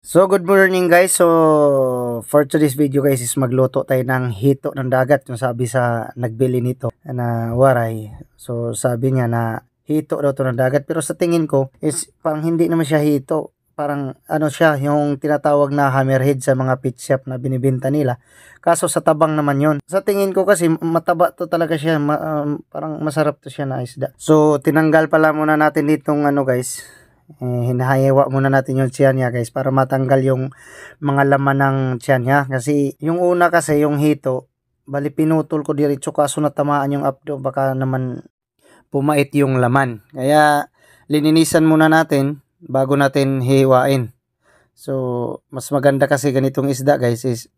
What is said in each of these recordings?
So good morning guys. So for today's video guys is magluto tayo ng hito ng dagat. Yung sabi sa nagbili nito na waray. So sabi niya na hito daw to ng dagat. Pero sa tingin ko is parang hindi naman siya hito. Parang ano siya yung tinatawag na hammerhead sa mga pit shop na binibenta nila. Kaso sa tabang naman yon. Sa tingin ko kasi mataba to talaga siya. Parang masarap to siya na isda. So tinanggal pala muna natin ditong ano guys. Hinahayawa muna natin yung tiyan niya guys para matanggal yung mga laman ng tiyan niya kasi yung una kasi yung hito bali pinutol ko diretso kaso natamaan yung abdo baka naman pumait yung laman kaya lininisan muna natin bago natin hiwain. So mas maganda kasi ganitong isda guys is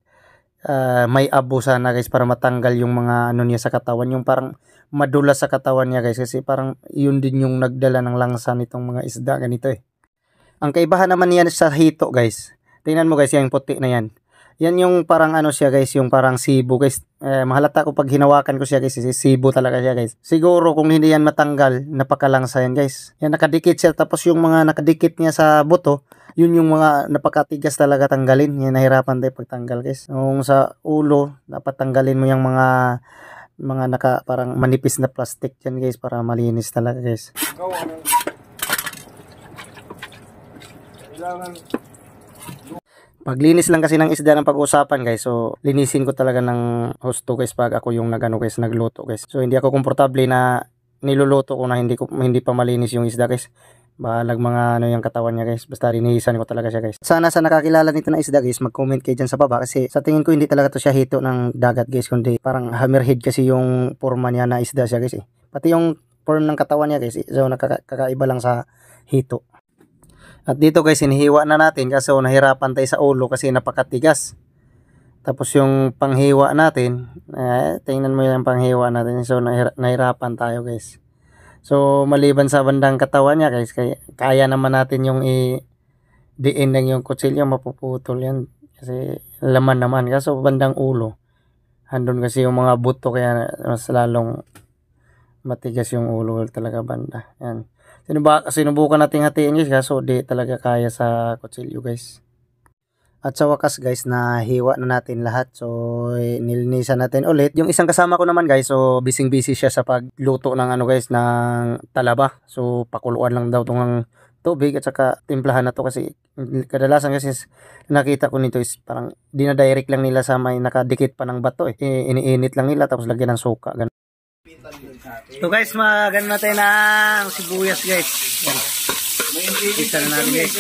may abo sana guys para matanggal yung mga ano niya sa katawan, yung parang madulas sa katawan niya guys kasi parang yun din yung nagdala ng langsa nitong mga isda ganito eh. Ang kaibahan naman niyan sa hito guys, tingnan mo guys yung puti na yan. Yan yung parang ano siya guys, yung parang sibo guys. Mahalata ko pag hinawakan ko siya guys, sibo talaga siya guys. Siguro kung hindi yan matanggal, napakalangsa yan guys. Yan nakadikit siya tapos yung mga nakadikit niya sa buto, yun yung mga napakatigas talaga tanggalin. Yan nahirapan tayo pagtanggal guys. Yung sa ulo, dapat tanggalin mo yung mga parang manipis na plastic dyan guys para malinis talaga guys. Paglinis lang kasi ng isda ng pag-uusapan guys. So linisin ko talaga ng husto guys pag ako yung nagano guys nagluto guys. So hindi ako komportable na niluluto ko na hindi pa malinis yung isda guys. Bahalag mga ano yung katawan niya guys. Basta linisan ko talaga siya guys. Sana sa nakakilala nito na isda guys, mag-comment kayo dyan sa baba kasi sa tingin ko hindi talaga to siya hito ng dagat guys, kundi parang hammerhead kasi yung forma niya na isda siya guys eh. Pati yung form ng katawan niya guys, so nakakaiba lang sa hito. At dito guys, hinihiwa na natin kasi nahirapan tayo sa ulo kasi napakatigas. Tapos yung panghiwa natin, tingnan mo yung panghiwa natin. So nahirapan tayo guys. So maliban sa bandang katawan niya guys, kaya naman natin yung diin lang yung kutsilyo, mapuputol yan. Kasi laman naman. Kaso bandang ulo, andun kasi yung mga buto kaya mas lalong matigas yung ulo talaga banda. Yan. Sinubukan nating hatiin guys kaso di talaga kaya sa kutsilyo guys. At sa wakas guys na hiwa na natin lahat. So nilinisan natin ulit. Yung isang kasama ko naman guys, so busy siya sa pagluto ng ano guys ng talaba. So pakuluan lang daw tong tubig at saka timplahan na to kasi kadalasan kasi nakita ko nito is parang dinadirect lang nila sa may nakadikit pa ng bato eh. Iniinit lang nila tapos lagyan ng suka. Ganun. So guys, magano natin ng sibuyas guys. Yan. Isa na natin guys.